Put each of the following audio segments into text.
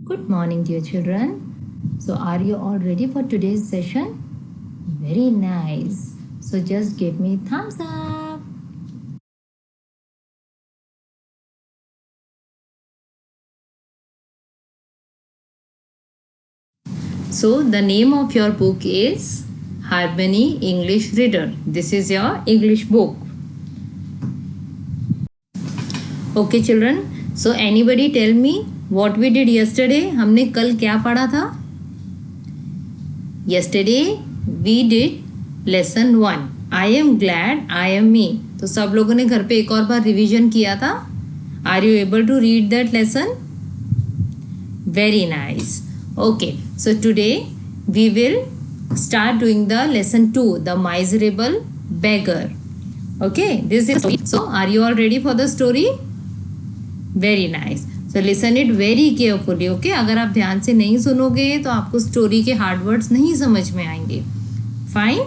Good morning, dear children. So, are you all ready for today's session? Very nice. So, just give me thumbs up. So, the name of your book is Harmony English Reader. This is your English book. Okay, children. So, anybody tell me what we did yesterday? हमने कल क्या पढ़ा था? Yesterday we did lesson 1. I am glad I am me. तो सब लोगों ने घर पे एक और बार रिवीजन किया था. Are you able to read that lesson? Very nice. Okay, so today we will start doing the lesson 2, the miserable beggar. Okay, this is story. So are you all ready for the story? Very nice. So listen it very carefully. Okay, अगर आप ध्यान से नहीं सुनोगे तो आपको story के hard words नहीं समझ में आएंगे. Fine?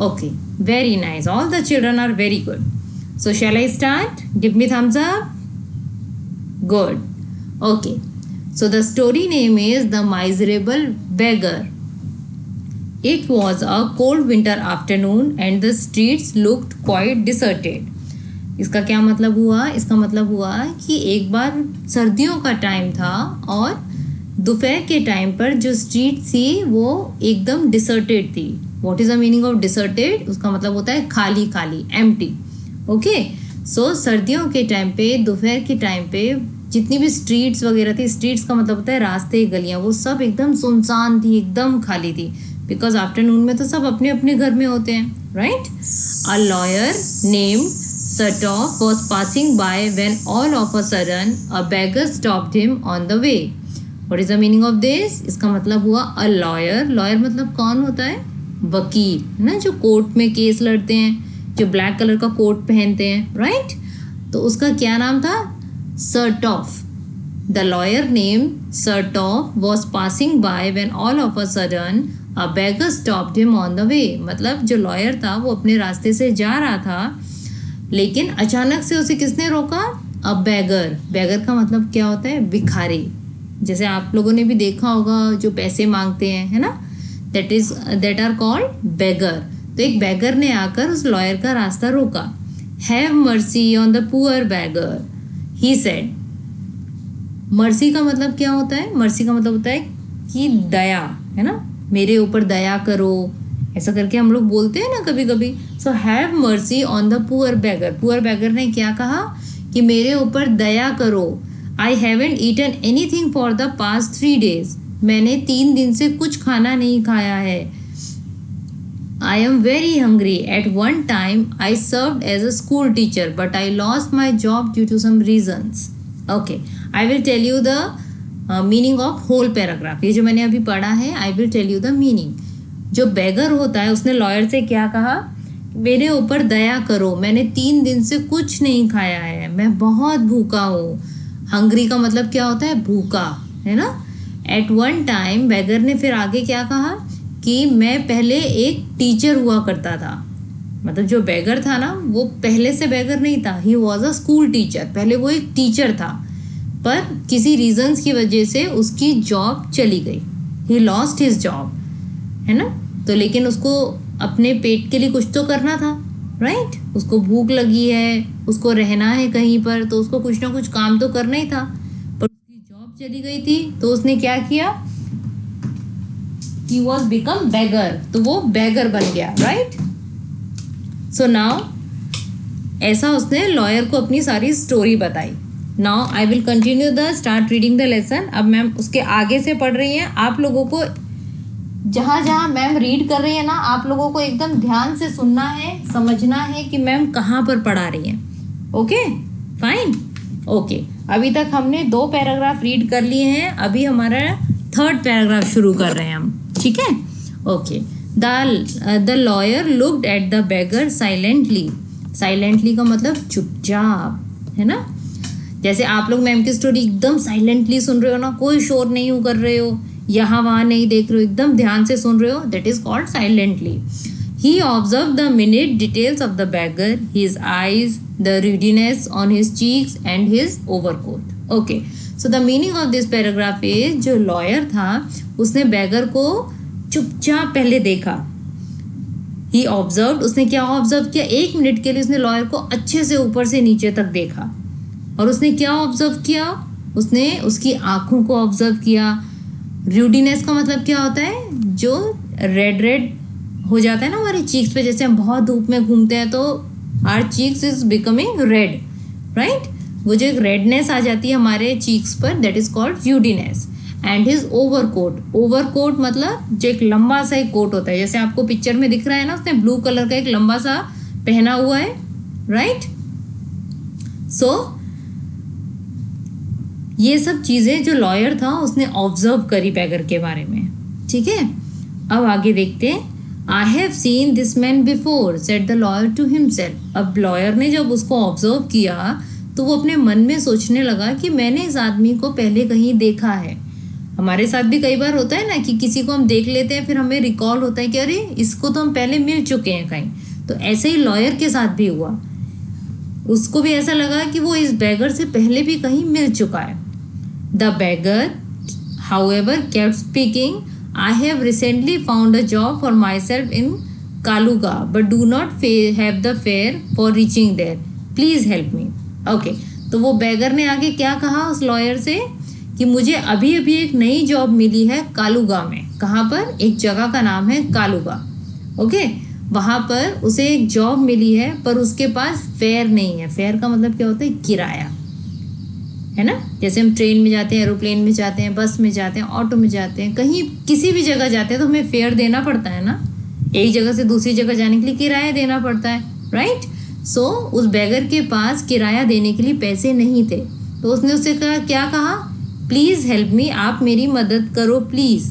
Okay, very nice. All the children are very good. So shall I start? Give me thumbs up. Good. Okay. So the story name is The Miserable Beggar. It was a cold winter afternoon and the streets looked quite deserted. इसका क्या मतलब हुआ? इसका मतलब हुआ कि एक बार सर्दियों का टाइम था और दोपहर के टाइम पर जो स्ट्रीट थी वो एकदम डिसर्टेड थी. What is the meaning of deserted? उसका मतलब होता है खाली खाली, एम्प्टी. ओके, सो सर्दियों के टाइम पे, दोपहर के टाइम पे जितनी भी स्ट्रीट्स वगैरह थी, स्ट्रीट्स का मतलब होता है रास्ते, गलियां, वो सब एकदम सुनसान थी, एकदम खाली थी. बिकॉज आफ्टरनून में तो सब अपने अपने घर में होते हैं, right? A lawyer named Satoff was passing by when all of a sudden a beggar stopped him on the way. What is the meaning of this? इसका मतलब हुआ a lawyer. Lawyer मतलब कौन होता है? वकील, है ना, जो कोर्ट में केस लड़ते हैं, जो ब्लैक कलर का कोट पहनते हैं, राइट? तो उसका क्या नाम था? Satoff. The lawyer named Satoff was passing by when all of a sudden a beggar stopped him on the way. मतलब जो लॉयर था वो अपने रास्ते से जा रहा था, लेकिन अचानक से उसे किसने रोका? अ बैगर. बैगर का मतलब क्या होता है? भिखारी. जैसे आप लोगों ने भी देखा होगा जो पैसे मांगते हैं, है ना, दैट आर कॉल्ड बैगर. तो एक बैगर ने आकर उस लॉयर का रास्ता रोका. Have mercy on the poor beggar, he said. Mercy का मतलब क्या होता है? मर्सी का मतलब होता है कि दया, है ना, मेरे ऊपर दया करो, ऐसा करके हम लोग बोलते हैं ना कभी कभी. So have mercy on the poor beggar. Poor beggar ने क्या कहा? कि मेरे ऊपर दया करो. I haven't eaten anything for the past 3 days. मैंने 3 दिन से कुछ खाना नहीं खाया है. I am very hungry. At one time I served as a school teacher but I lost my job due to some reasons. Okay, I will tell you the meaning of whole paragraph. ये जो मैंने अभी पढ़ा है, I will tell you the meaning. जो beggar होता है उसने लॉयर से क्या कहा? मेरे ऊपर दया करो, मैंने 3 दिन से कुछ नहीं खाया है, मैं बहुत भूखा हूँ. हंग्री का मतलब क्या होता है? भूखा, है ना. एट वन टाइम, बैगर ने फिर आगे क्या कहा? कि मैं पहले एक टीचर हुआ करता था. मतलब जो बैगर था ना, वो पहले से बैगर नहीं था, he was a school teacher. पहले वो एक टीचर था, पर किसी रीजंस की वजह से उसकी जॉब चली गई. ही लॉस्ट हिज जॉब, है ना. तो लेकिन उसको अपने पेट के लिए कुछ तो करना था, राइट? उसको भूख लगी है, उसको रहना है कहीं पर, तो उसको कुछ ना कुछ काम तो करना ही था. पर उसकी जॉब चली गई थी, तो उसने क्या किया? He was become beggar. तो वो beggar बन गया, राइट? सो नाउ ऐसा उसने लॉयर को अपनी सारी स्टोरी बताई. Now I will continue the start reading the lesson. अब मैम उसके आगे से पढ़ रही हैं. आप लोगों को जहाँ जहाँ मैम रीड कर रही है ना, आप लोगों को एकदम ध्यान से सुनना है, समझना है कि मैम कहाँ पर पढ़ा रही हैं. Okay, fine. ओके, अभी तक हमने 2 पैराग्राफ रीड कर लिए हैं. अभी हमारा 3rd पैराग्राफ शुरू कर रहे हैं हम, ठीक है? Okay. The lawyer looked at the beggar silently. Silently का मतलब चुपचाप, है ना. जैसे आप लोग मैम की स्टोरी एकदम साइलेंटली सुन रहे हो ना, कोई शोर नहीं कर रहे हो, यहाँ वहाँ नहीं देख रहे हो, एकदम ध्यान से सुन रहे हो, that is called silently. He observe the minute details of the beggar, his eyes, the ruddiness on his cheeks and his overcoat. Okay, so the meaning of this paragraph is, जो लॉयर था उसने bagger को चुपचाप पहले देखा। ही observe, उसने क्या observe किया, 1 मिनट के लिए उसने लॉयर को अच्छे से ऊपर से नीचे तक देखा। और उसने क्या ऑब्जर्व किया, उसने उसकी आंखों को ऑब्जर्व किया। रूडीनेस का मतलब क्या होता है, जो रेड रेड हो जाता है ना हमारे चीक्स पे, जैसे हम बहुत धूप में घूमते हैं तो our cheeks is becoming red, right. वो जो एक रेडनेस आ जाती है हमारे चीक्स पर, that is called ruddiness. And his overcoat, overcoat मतलब जो एक लंबा सा एक कोट होता है, जैसे आपको पिक्चर में दिख रहा है ना, उसने ब्लू कलर का एक लंबा सा पहना हुआ है, राइट। सो ये सब चीजें जो लॉयर था उसने ऑब्जर्व करी बैगर के बारे में, ठीक है। अब आगे देखते हैं। I have seen this man before, said the lawyer to himself. अब लॉयर ने जब उसको ऑब्जर्व किया तो वो अपने मन में सोचने लगा कि मैंने इस आदमी को पहले कहीं देखा है। हमारे साथ भी कई बार होता है ना कि किसी को हम देख लेते हैं, फिर हमें रिकॉल होता है कि अरे इसको तो हम पहले मिल चुके हैं कहीं। तो ऐसे ही लॉयर के साथ भी हुआ, उसको भी ऐसा लगा कि वो इस बैगर से पहले भी कहीं मिल चुका है। The bagger however kept speaking, I have recently found a job for myself in Kaluga, but do not have the fare for reaching there. Please help me. Okay, तो वो बैगर ने आगे क्या कहा उस लॉयर से कि मुझे अभी अभी एक नई जॉब मिली है कालुगा में। कहाँ पर, एक जगह का नाम है कालुगा। ओके, वहाँ पर उसे एक जॉब मिली है, पर उसके पास फेयर नहीं है। फेयर का मतलब क्या होता है, किराया, है ना। जैसे हम ट्रेन में जाते हैं, एरोप्लेन में जाते हैं, बस में जाते हैं, ऑटो में जाते हैं, कहीं किसी भी जगह जाते हैं तो हमें फेयर देना पड़ता है ना। एक जगह से दूसरी जगह जाने के लिए किराया देना पड़ता है, राइट। सो उस बैगर के पास किराया देने के लिए पैसे नहीं थे, तो उसने उससे कहा, क्या कहा, प्लीज़ हेल्प मी, आप मेरी मदद करो please.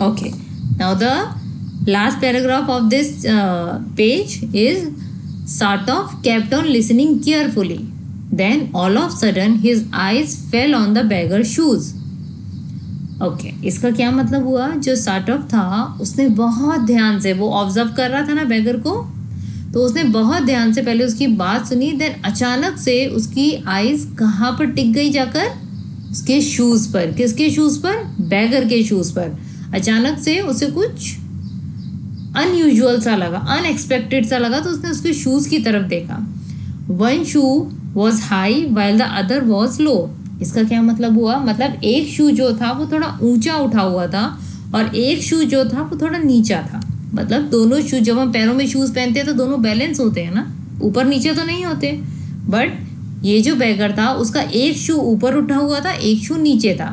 Okay, now the last paragraph of this page is sort of kept on listening carefully. Then all of sudden his eyes fell on the beggar's shoes. Okay, इसका क्या मतलब हुआ, जो sort of था उसने बहुत ध्यान से, वो ऑब्जर्व कर रहा था ना बैगर को, तो उसने बहुत ध्यान से पहले उसकी बात सुनी। देन अचानक से उसकी आईज कहाँ पर टिक गई, जाकर उसके शूज़ पर। किसके शूज़ पर, बैगर के शूज़ पर। अचानक से उसे कुछ अनयूजुअल सा लगा, अनएक्सपेक्टेड सा लगा, तो उसने उसके शूज़ की तरफ देखा। One shoe was high while the other was लो। इसका क्या मतलब हुआ, मतलब एक शू जो था वो थोड़ा ऊंचा उठा हुआ था और एक शू जो था वो थोड़ा नीचा था। मतलब दोनों शू, जब हम पैरों में शूज़ पहनते हैं तो दोनों बैलेंस होते हैं ना, ऊपर नीचे तो नहीं होते। बट ये जो बैगर था उसका एक शू ऊपर उठा हुआ था, एक शू नीचे था।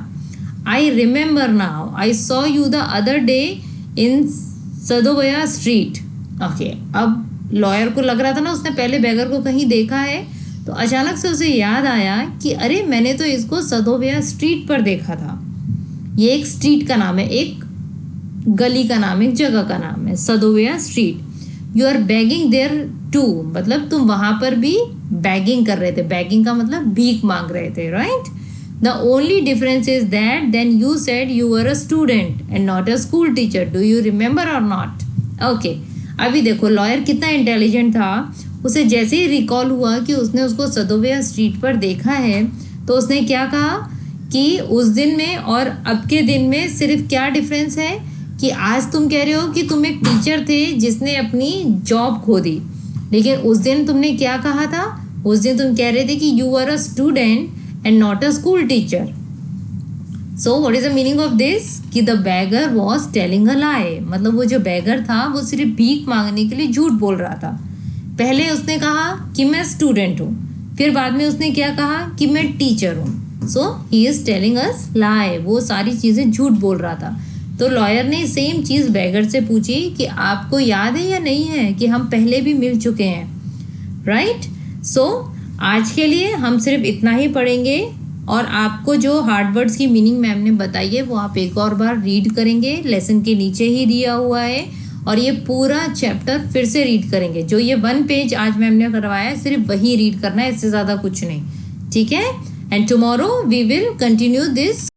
I remember now, I saw you the other day in Sadovaya street. Okay, अब लॉयर को लग रहा था ना उसने पहले बैगर को कहीं देखा है, तो अचानक से उसे याद आया कि अरे मैंने तो इसको सदोवया स्ट्रीट पर देखा था। ये एक स्ट्रीट का नाम है, एक गली का नाम है, एक जगह का नाम है, Sadovaya street. You are begging there too, मतलब तुम वहाँ पर भी बैगिंग कर रहे थे। बैगिंग का मतलब भीख मांग रहे थे, right. The only difference is that then you said you were a student and not a school teacher. Do you remember or not? Okay, अभी देखो लॉयर कितना इंटेलिजेंट था। उसे जैसे ही रिकॉल हुआ कि उसने उसको सदोवया स्ट्रीट पर देखा है, तो उसने क्या कहा कि उस दिन में और अब के दिन में सिर्फ क्या डिफरेंस है कि आज तुम कह रहे हो कि तुम एक टीचर थे जिसने अपनी जॉब खो दी, लेकिन उस दिन तुमने क्या कहा था, उस दिन तुम कह रहे थे कि you are a student and not a school teacher. So what is the meaning of this? कि the beggar was telling a lie. मतलब वो जो बैगर था वो सिर्फ भीख मांगने के लिए झूठ बोल रहा था। पहले उसने कहा कि मैं स्टूडेंट हूँ, फिर बाद में उसने क्या कहा कि मैं टीचर हूँ। So he is telling us lie. वो सारी चीज़ें झूठ बोल रहा था। तो लॉयर ने सेम चीज़ बैगर से पूछी कि आपको याद है या नहीं है कि हम पहले भी मिल चुके हैं, राइट। सो आज के लिए हम सिर्फ इतना ही पढ़ेंगे और आपको जो हार्ड वर्ड्स की मीनिंग मैम ने बताई है वो आप एक और बार रीड करेंगे। लेसन के नीचे ही दिया हुआ है और ये पूरा चैप्टर फिर से रीड करेंगे। जो ये 1 पेज आज मैम ने करवाया है सिर्फ वही रीड करना है, इससे ज़्यादा कुछ नहीं, ठीक है। And tomorrow we will continue this.